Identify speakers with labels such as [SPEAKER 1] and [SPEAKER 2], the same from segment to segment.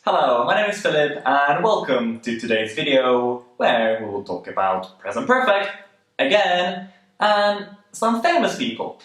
[SPEAKER 1] Hello, my name is Philip and welcome to today's video where we will talk about present perfect, again, and some famous people.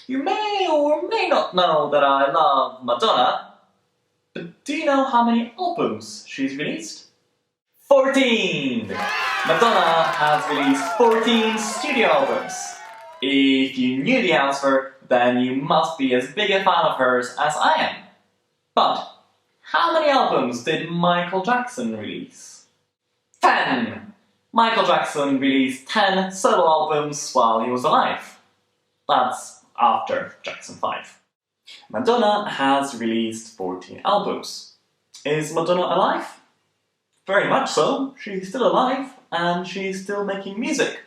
[SPEAKER 1] You may or may not know that I love Madonna, but do you know how many albums she's released? 14! Madonna has released 14 studio albums. If you knew the answer, then you must be as big a fan of hers as I am. But how many albums did Michael Jackson release? 10! Michael Jackson released 10 solo albums while he was alive. That's after Jackson 5. Madonna has released 14 albums. Is Madonna alive? Very much so. She's still alive and she's still making music.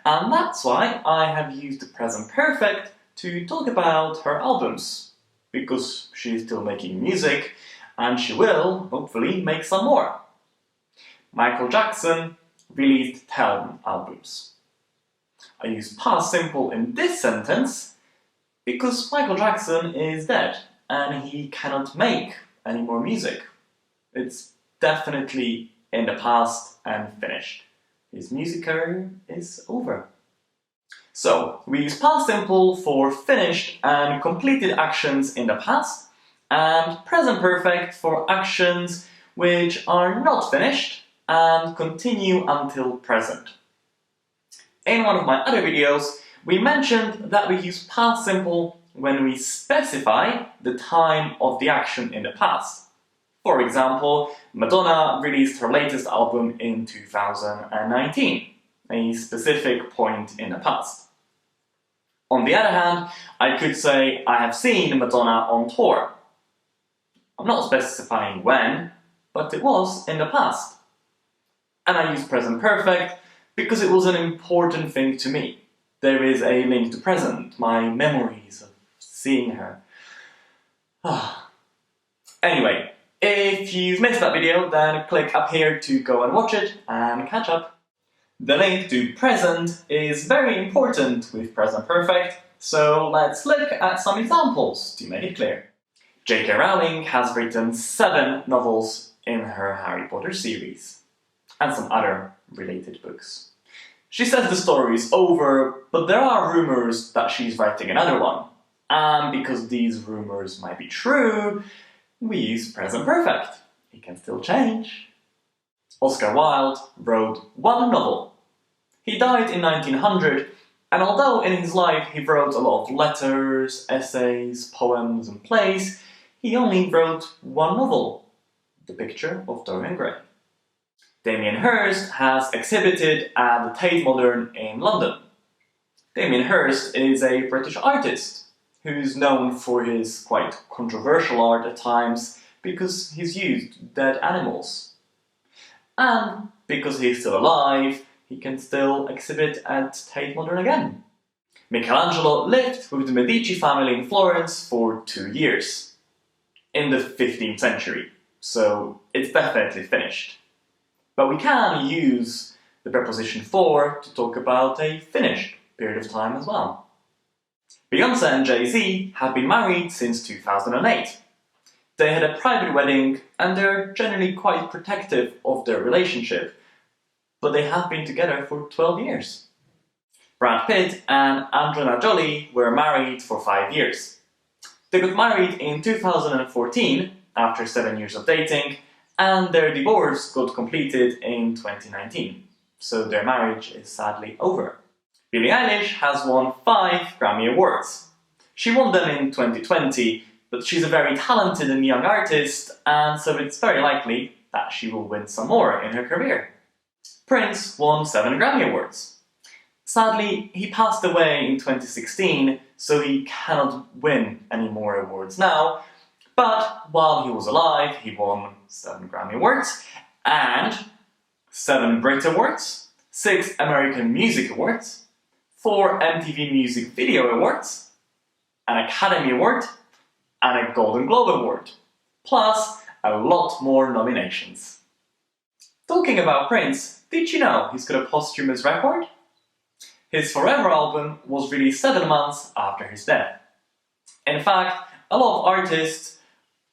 [SPEAKER 1] And that's why I have used the present perfect to talk about her albums. Because she's still making music, and she will, hopefully, make some more. Michael Jackson released 10 albums. I use past simple in this sentence because Michael Jackson is dead and he cannot make any more music. It's definitely in the past and finished. His music career is over. So, we use past simple for finished and completed actions in the past, and present perfect for actions which are not finished and continue until present. In one of my other videos, we mentioned that we use past simple when we specify the time of the action in the past. For example, Madonna released her latest album in 2019, a specific point in the past. On the other hand, I could say I have seen Madonna on tour. I'm not specifying when, but it was in the past. And I use present perfect because it was an important thing to me. There is a link to present, my memories of seeing her. Anyway, if you've missed that video, then click up here to go and watch it and catch up. The link to present is very important with present perfect, so let's look at some examples to make it clear. J.K. Rowling has written 7 novels in her Harry Potter series, and some other related books. She says the story is over, but there are rumors that she's writing another one, and because these rumors might be true, we use present perfect. It can still change. Oscar Wilde wrote 1 novel. He died in 1900, and although in his life he wrote a lot of letters, essays, poems and plays, he only wrote 1 novel, The Picture of Dorian Gray. Damien Hirst has exhibited at the Tate Modern in London. Damien Hirst is a British artist who's known for his quite controversial art at times because he's used dead animals. And because he's still alive, he can still exhibit at Tate Modern again. Michelangelo lived with the Medici family in Florence for 2 years, in the 15th century, so it's definitely finished. But we can use the preposition for to talk about a finished period of time as well. Beyoncé and Jay-Z have been married since 2008. They had a private wedding and they're generally quite protective of their relationship, but they have been together for 12 years. Brad Pitt and Angelina Jolie were married for 5 years. They got married in 2014, after 7 years of dating, and their divorce got completed in 2019, so their marriage is sadly over. Billie Eilish has won 5 Grammy Awards. She won them in 2020, but she's a very talented and young artist, and so it's very likely that she will win some more in her career. Prince won 7 Grammy Awards. Sadly, he passed away in 2016, so he cannot win any more awards now, but while he was alive, he won 7 Grammy Awards, and 7 Brit Awards, 6 American Music Awards, 4 MTV Music Video Awards, an Academy Award, and a Golden Globe Award, plus a lot more nominations. Talking about Prince, did you know he's got a posthumous record? His Forever album was released 7 months after his death. In fact, a lot of artists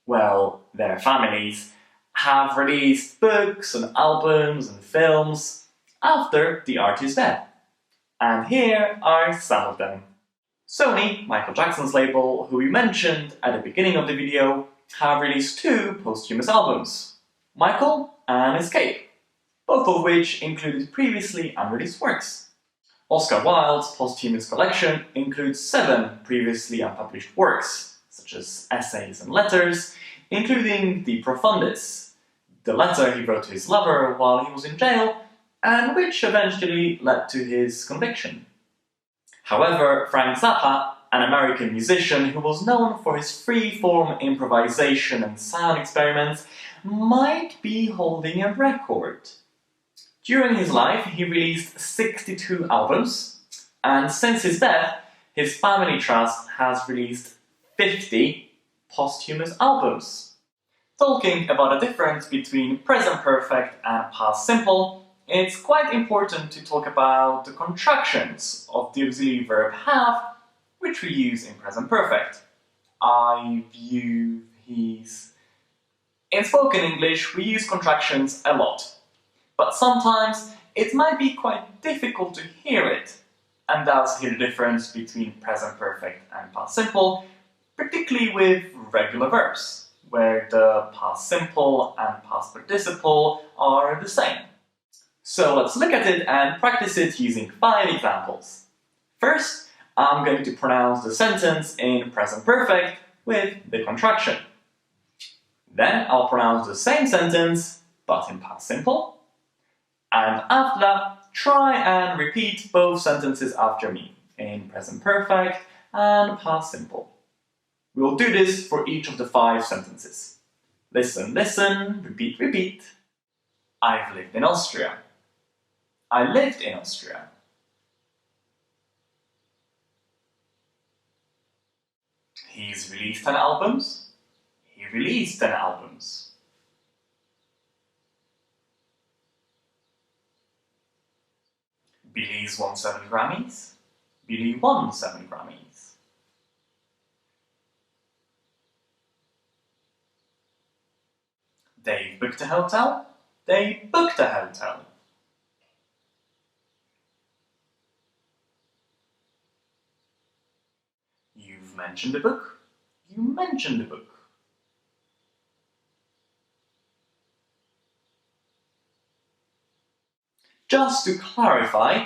[SPEAKER 1] well, their families, have released books and albums and films after the artist's death. And here are some of them. Sony, Michael Jackson's label, who we mentioned at the beginning of the video, have released 2 posthumous albums, Michael and Escape, both of which included previously unreleased works. Oscar Wilde's posthumous collection includes 7 previously unpublished works, such as essays and letters, including De Profundis, the letter he wrote to his lover while he was in jail, and which eventually led to his conviction. However, Frank Zappa, an American musician who was known for his free-form improvisation and sound experiments, might be holding a record. During his life, he released 62 albums, and since his death, his family trust has released 50 posthumous albums. Talking about the difference between present perfect and past simple, it's quite important to talk about the contractions of the auxiliary verb have, which we use in present perfect. I, you, he's. In spoken English, we use contractions a lot, but sometimes it might be quite difficult to hear it, and thus hear the difference between present perfect and past simple, particularly with regular verbs, where the past simple and past participle are the same. So let's look at it and practice it using 5 examples. First, I'm going to pronounce the sentence in present perfect with the contraction. Then I'll pronounce the same sentence, but in past simple. And after that, try and repeat both sentences after me, in present perfect and past simple. We'll do this for each of the 5 sentences. Listen, listen, repeat, repeat. I've lived in Austria. I lived in Austria. He's released 10 albums. He released 10 albums. Billy's won 7 Grammys. Billy won 7 Grammys. They booked a hotel. They booked a hotel. You've mentioned a book. You mentioned a book. Just to clarify,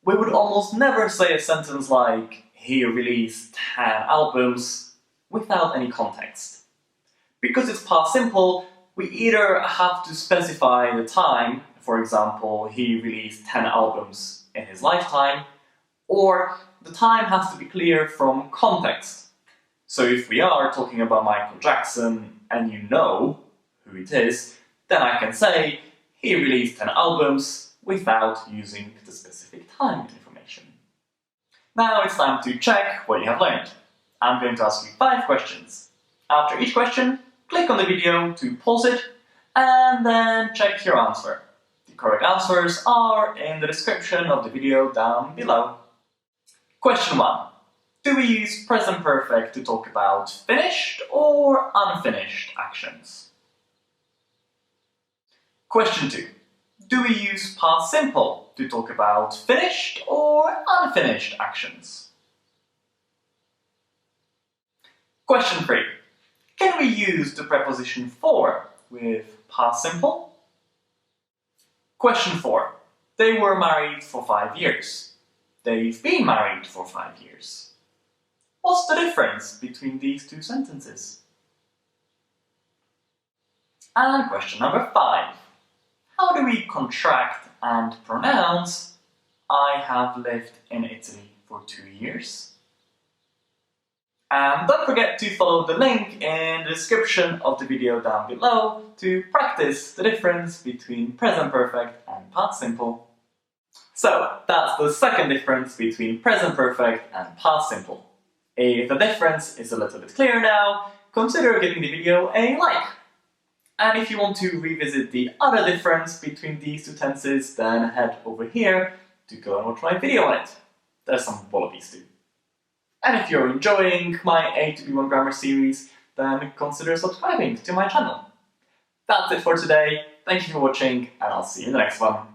[SPEAKER 1] we would almost never say a sentence like, he released 10 albums, without any context. Because it's past simple, we either have to specify the time, for example, he released 10 albums in his lifetime, or the time has to be clear from context. So if we are talking about Michael Jackson and you know who it is, then I can say he released 10 albums without using the specific time information. Now it's time to check what you have learned. I'm going to ask you 5 questions. After each question, click on the video to pause it and then check your answer. The correct answers are in the description of the video down below. Question 1. Do we use present perfect to talk about finished or unfinished actions? Question 2. Do we use past simple to talk about finished or unfinished actions? Question 3. Can we use the preposition for with past simple? Question 4. They were married for 5 years. They've been married for 5 years. What's the difference between these 2 sentences? And question number 5. How do we contract and pronounce I have lived in Italy for 2 years? And don't forget to follow the link in the description of the video down below to practice the difference between present perfect and past simple. So, that's the second difference between present perfect and past simple. If the difference is a little bit clearer now, consider giving the video a like. And if you want to revisit the other difference between these 2 tenses, then head over here to go and watch my video on it. There's some wallabies too. And if you're enjoying my A to B1 grammar series, then consider subscribing to my channel. That's it for today, thank you for watching, and I'll see you in the next one.